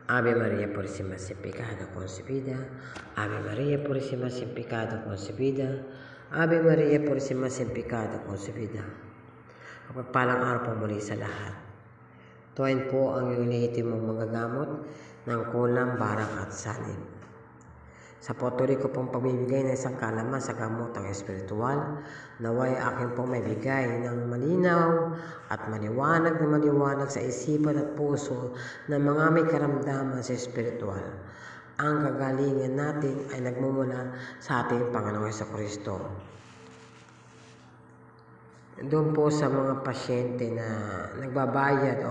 Ave María Purísima sin pecado concebida. Ave María Purísima sin pecado concebida. Ave María Purísima sin pecado concebida. Mapagpalang araw po muli sa lahat. Tuwain po ang iyong lehitimong magagamot ng kulang, barang at sanin. Sa patuloy ko pong pagbibigay ng isang kalaman sa gamotang espiritual, naway aking pong may bigay ng malinaw at maliwanag na maliwanag sa isipan at puso ng mga may karamdaman sa espiritual. Ang kagalingan natin ay nagmumula sa ating Panginoong Jesucristo. Doon po sa mga pasyente na nagbabayad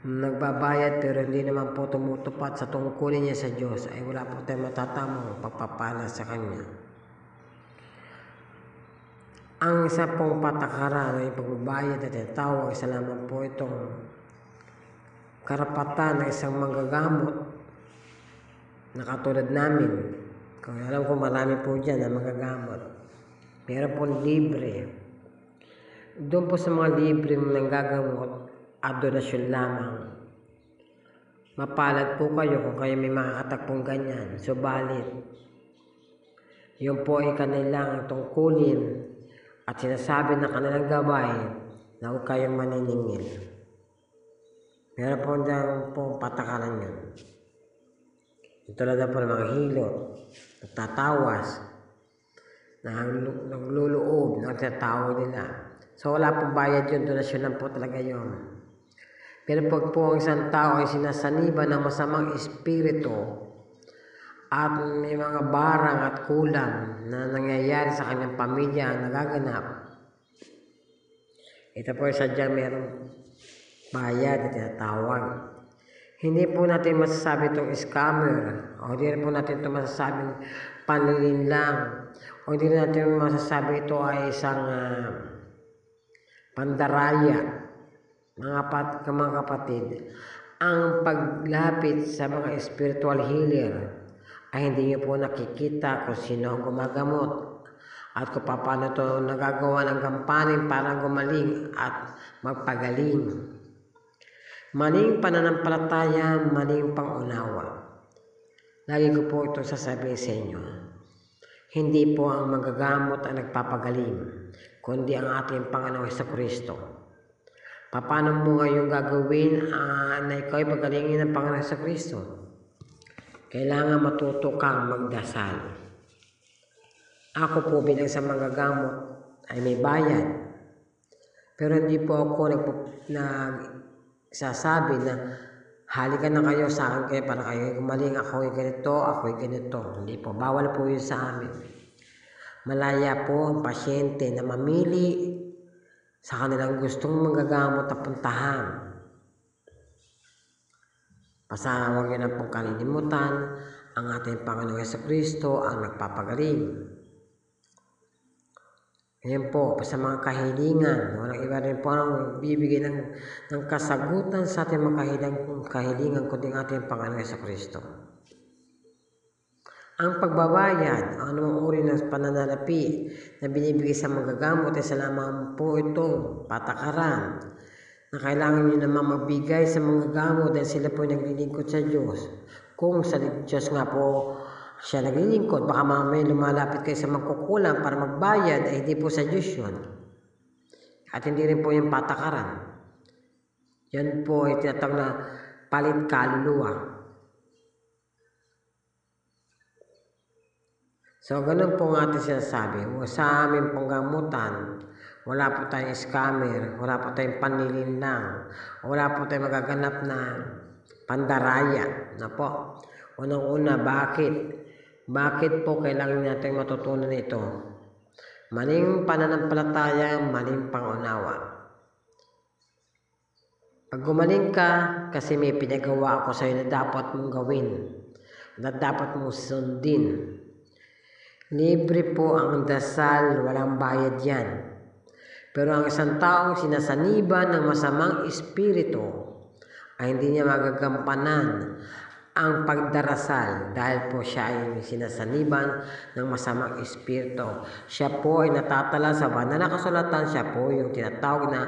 nagbabayad pero hindi naman po tumutupad sa tungkulin niya sa Diyos, ay wala po tayong matatamang pagpapala sa Kanya. Ang isa pong patakaran ay pagbabayad at tinatawag, isa lamang po itong karapatan ng isang manggagamot na katulad namin. Kung alam ko marami po dyan na manggagamot. Meron po libre. Doon po sa mga libre ng gagamot, adonasyon lamang. Mapalad po kayo kung kayo may makakatagpong ganyan. Subalit, yun po ay kanilang tungkulin at sinasabi na kanilang gabay na huwag kayong maniningil. Meron po dyan po patakaran yun. Tulad na po ng mga hilot, nagtatawas, nagluloob, nagtatawag nila. So wala pong bayad yun, donasyon lang po talaga yun. Pero pag po ang isang tao ay sinasaniba ng masamang espiritu at may mga barang at kulang na nangyayari sa kanyang pamilya ang nagaganap, ito po ay sadyang mayroong bayad at tinatawag. Hindi po natin masasabi itong scammer, o hindi po natin ito masasabing panlilinlang, o hindi natin masasabi ito ay isang pandaraya. Mga kapatid, ang paglapit sa mga spiritual healer ay hindi niyo po nakikita kung sino ang gumagamot at kung paano ito nagagawa ng gampanin para gumaling at magpagaling. Maling pananampalataya, maling pangunawa. Lagi ko po ito sasabihin sa inyo. Hindi po ang magagamot ang nagpapagaling, kundi ang ating Panginoong Jesucristo. Paano mo ngayon gagawin na ikaw ay pagalingin ng Panginoong Jesucristo? Kailangan matuto kang magdasal. Ako po bilang sa magagamot ay may bayad. Pero hindi po ako nagsasabi na halika na kayo sa akin kayo para kayo gumaling. Ako ay ganito, ako ay ganito. Hindi po. Bawal po yun sa amin. Malaya po ang pasyente na mamili sa kanilang gustong manggagamot at puntahan. Pasawag yun na pong kalilimutan, ang ating Panginoong Jesucristo ang nagpapagaling. Ngayon po, sa mga kahilingan, walang iba rin po ang bibigay ng kasagutan sa ating mga kahilingan kundi ang ating Panginoong Jesucristo. Ang pagbabayad, anumang uri ng pananalapi na binibigay sa magagamot ay sa lamang po itong patakaran na kailangan nyo naman magbigay sa magagamot dahil sila po naglilingkod sa Diyos. Kung sa Diyos nga po siya naglilingkod, baka mamaya lumalapit kayo sa magkukulang para magbayad, ay hindi po sa Diyos yun. At hindi rin po yung patakaran. Yan po ay tinatawag na palit kaluluwa. So, ganun po nga ating sinasabi. Sa aming pong gamutan, wala po tayong scammer, wala po tayong panlilinlang, wala po tayong magaganap na pandaraya. Na po. Unang-una, bakit? Bakit po kailangan natin matutunan ito? Maling pananampalataya, maling pangunawa. Pag gumaling ka, kasi may pinagawa ako sa iyo na dapat mong gawin, na dapat mong sundin. Libre po ang dasal, walang bayad yan. Pero ang isang taong sinasaniban ng masamang espiritu ay hindi niya magagampanan ang pagdarasal dahil po siya ay sinasaniban ng masamang espiritu. Siya po ay natatala sa banal na kasulatan, siya po yung tinatawag na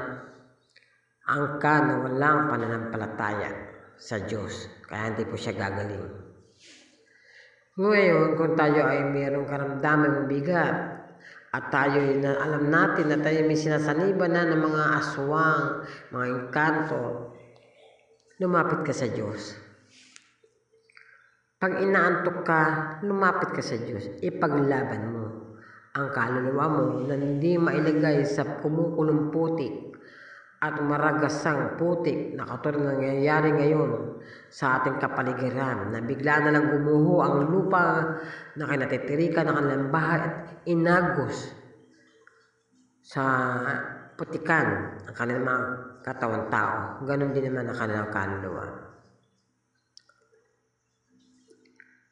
angka na walang pananampalataya. sa Diyos. Kaya hindi po siya gagaling. Ngayon, kung tayo ay mayroong karamdamang bigat, at tayo alam natin na tayo may sinasaniban na ng mga aswang, mga engkanto, lumapit ka sa Diyos. Pag inaantok ka, lumapit ka sa Diyos. Ipaglaban mo ang kaluluwa mo na hindi mailagay sa kumukulong putik at maragasang putik na katulad ng nangyayari ngayon sa ating kapaligiran, na bigla na lang gumuho ang lupa na kinatitirikan ng kanilang bahay at inagos sa putikan ang kanilang mga katawan tao. Ganon din naman ang kanilang kaluluwa.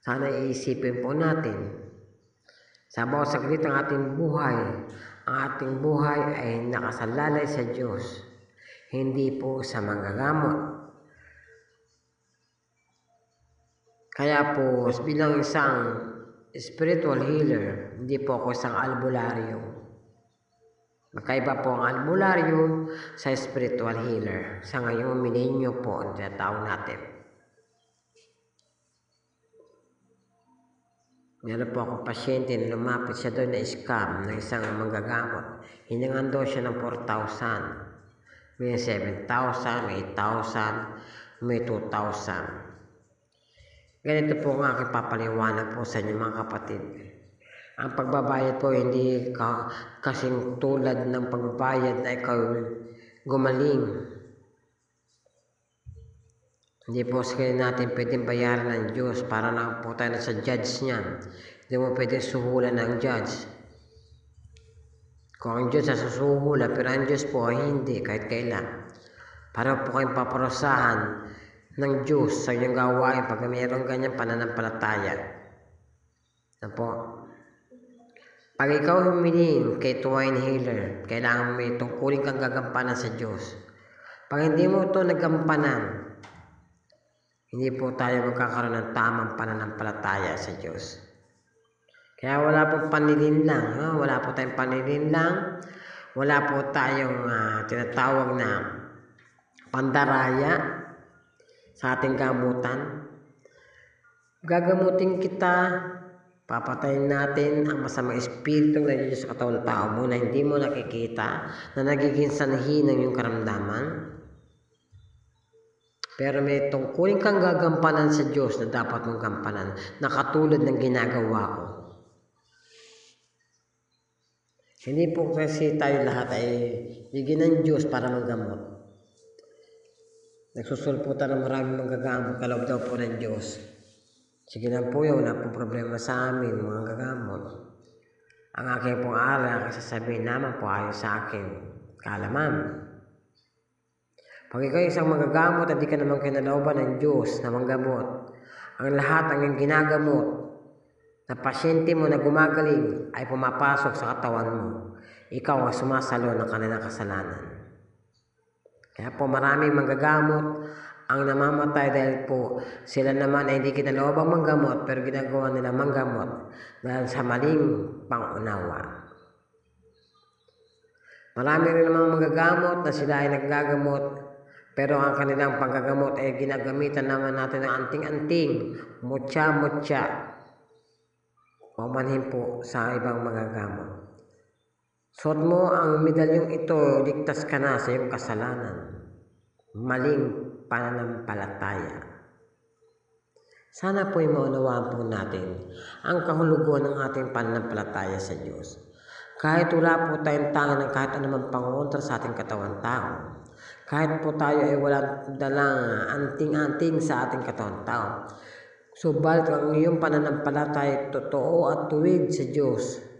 Sana iisipin po natin, sa bawat saglit ng ating buhay ay nakasalalay sa Diyos, hindi po sa manggagamot. Kaya po, bilang isang spiritual healer, hindi po ako isang albularyo. Magkaiba po ang albularyo sa spiritual healer. Sa ngayong milenyo po ang tinatawag natin. Meron po akong pasyente na lumapit siya doon na scam ng isang manggagamot. Hiningan daw siya ng 4,000. May 7,000, may 8,000, may 2,000. Ganito po ang aking papaliwanag po sa inyo mga kapatid. Ang pagbabayad po hindi kasing tulad ng pagbabayad na ikaw gumaling. Hindi po sige natin pwedeng bayaran ng Diyos para lang po tayo sa judge niya. Hindi mo pwedeng suhulan ng judge. Kung ang Diyos ay susuhula, pero ang Diyos po ay hindi kahit kailan. Para po kayong paparusahan ng Diyos sa inyong gawain pag mayroong ganyang pananampalataya. Po. Pag ikaw humiling kay Twine Healer, kailangan may tungkulin kang gagampanan sa Diyos. Pag hindi mo ito nagampanan, hindi po tayo magkakaroon ng tamang pananampalataya sa Diyos. Kaya wala pong panilinlang, wala po tayong panilinlang, wala po tayong tinatawag na pandaraya sa ating gamutan. Gagamutin kita, papatayin natin ang masamang espiritu na dito sa katawan ng tao mo na hindi mo nakikita, na nagiging sanhi ng iyong karamdaman. Pero may tungkulin kang gagampanan sa Diyos na dapat mong gampanan, na katulad ng ginagawa ko. Hindi po kasi tayo lahat ay bigyan ng Diyos para maggamot. Nagsusulputan ng maraming manggagamot, kaloob daw po ng Diyos. Sige lang po yun, wala pong problema sa amin, mga gagamot. Ang aking pong aral, ang sasabihin naman po ayon sa akin, kaalaman. Pag ikaw isang magagamot at di ka naman kinalooban ng Diyos na manggamot, ang lahat ang ginagamot na pasyente mo na gumagaling ay pumapasok sa katawan mo. Ikaw ang sumasalo ng kanilang kasalanan. Kaya po maraming manggagamot ang namamatay dahil po sila naman ay hindi kinaloobang manggamot pero ginagawa nila manggamot dahil sa maling pangunawa. Marami rin namang manggagamot na sila ay naggagamot pero ang kanilang panggagamot ay ginagamitan naman natin ng anting-anting, mutya-mutya, pamanhin po sa ibang manggagamot. Suot mo ang medalyong ito, ligtas ka na sa iyong kasalanan. Maling pananampalataya. Sana po'y maunawaan po natin ang kahulugan ng ating pananampalataya sa Diyos. Kahit wala po tayong tangan ng kahit anumang pangontra sa ating katawan tao, kahit po tayo ay walang dalang anting-anting sa ating katawan tao, subalit ang iyong pananampalataya totoo at tuwid sa Diyos,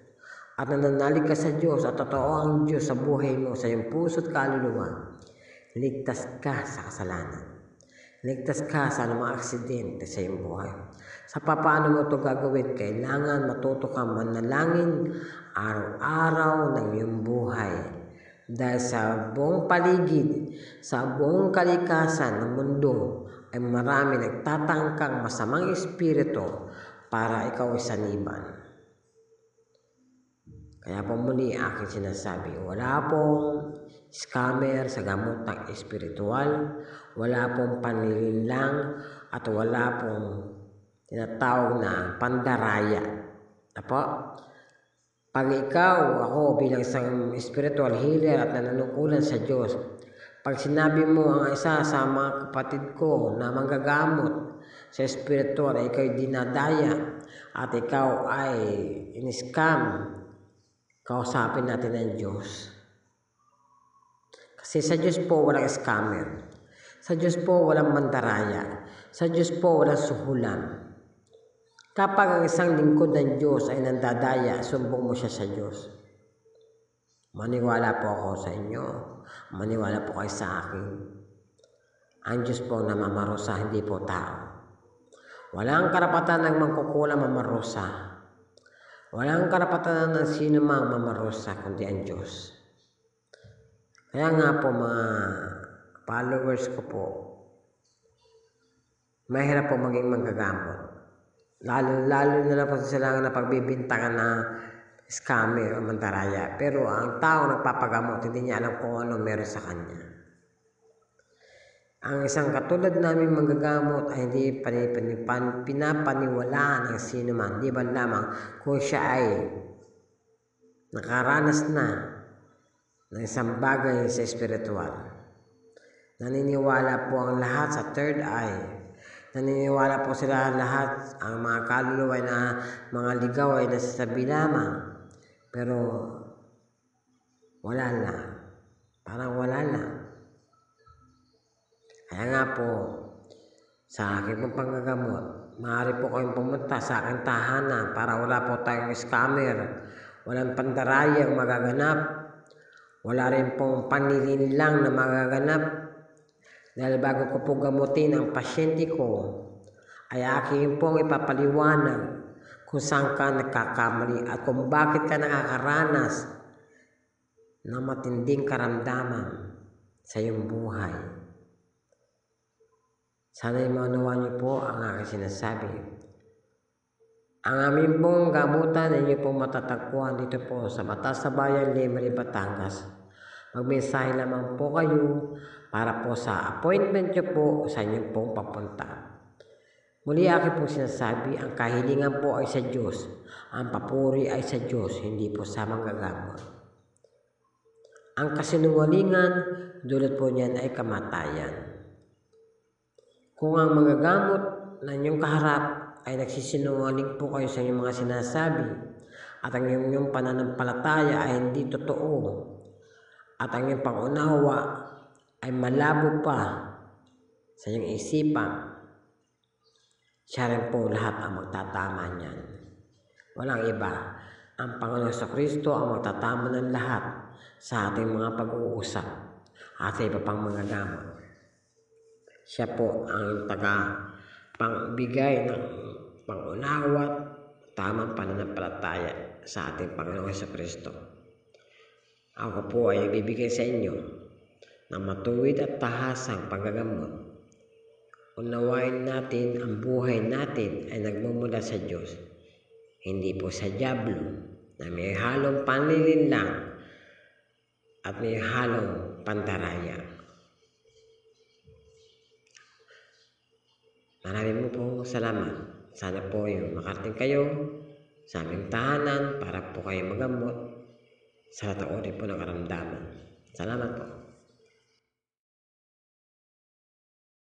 at nananalig ka sa Diyos at totoo ang Diyos sa buhay mo, sa iyong puso at kaluluwa, ligtas ka sa kasalanan. Ligtas ka sa anumang aksidente sa iyong buhay. Sa paano mo ito gagawin, kailangan matuto kang manalangin araw-araw ng iyong buhay. Dahil sa buong paligid, sa buong kalikasan ng mundo, ay marami nagtatangkang masamang espiritu para ikaw ay saniban. Kaya po muli aking sinasabi, wala pong scammer sa gamotang espiritual, wala pong panlilinlang at wala pong tinatawag na pandaraya. Apo? Pag ikaw, ako bilang isang spiritual healer at nanunungkulan sa Diyos, pag sinabi mo ang isa sa mga kapatid ko na manggagamot sa spiritual ay ikaw dinadaya at ikaw ay in-scam, kausapin natin ang Diyos. Kasi sa Diyos po walang scammer. Sa Diyos po walang mandaraya. Sa Diyos po walang suhulan. Kapag ang isang lingkod ng Diyos ay nandadaya, sumbong mo siya sa Diyos. Maniwala po ako sa inyo. Maniwala po kayo sa akin. Ang Diyos po na mamarusa, hindi po tao. Walang karapatan ng mangkukulam mamarusa. Walang karapatan ng sino mang mamarusa, kundi ang Diyos. Kaya nga po mga followers ko po, mahirap po maging manggagamot. Lalo na lang po sila na pagbibintangan na scammer o mandaraya. Pero ang tao nagpapagamot, hindi niya alam kung ano meron sa kanya. Ang isang katulad namin manggagamot ay hindi pinapaniwalaan ng sino man. Di ba lamang kung siya ay nakaranas na ng isang bagay sa spiritual. Naniniwala po ang lahat sa third eye. Naniniwala po sila lahat, ang mga kaluluwa na mga ligaw ay nasasabi lamang. Pero wala na. Parang wala na. Kaya nga po, sa aking pong panggagamot, maaari po kayong pumunta sa aking tahanan para wala po tayong scammer. Walang pandarayang magaganap. Wala rin pong panlilinlang na magaganap. Dahil bago ko po gamutin ang pasyente ko, ay aking pong ipapaliwanag kung saan ka nagkakamali at kung bakit ka nakakaranas ng matinding karamdaman sa iyong buhay. Sana'y maunawa niyo po ang aking sinasabi. Ang aming pong gamutan ay niyo pong matatagpuan dito po sa Bayan, Lemery, Batangas. Magmensahe lamang po kayo para po sa appointment niyo po sa inyong pong papunta. Muli aking pong sinasabi, ang kahilingan po ay sa Diyos. Ang papuri ay sa Diyos, hindi po sa manggagamot. Ang kasinungalingan, dulot po niyan ay kamatayan. Kung ang manggagamot na inyong kaharap ay nagsisinungaling po kayo sa inyong mga sinasabi at ang inyong pananampalataya ay hindi totoo at ang inyong pangunawa ay malabo pa sa inyong isipan, siya rin po lahat ang magtatama niyan. Walang iba. Ang Panginoon Kristo ang magtatama ng lahat sa ating mga pag-uusap at sa iba pang mga gamot. Siya po ang pagbigay ng pangunawa at tamang pananampalataya sa ating Panginoon Kristo. Ako po ay ibibigay sa inyo ng matuwid at tahasang paggagamot. Unawain natin ang buhay natin ay nagmumula sa Diyos, hindi po sa dyablo na may halong panlilinlang at may halong pandaraya. Maraming po salamat. Sana po yung makarating kayo sa aming tahanan para po kayo magamot sa lahat ng uri po ng karamdaman. Salamat po.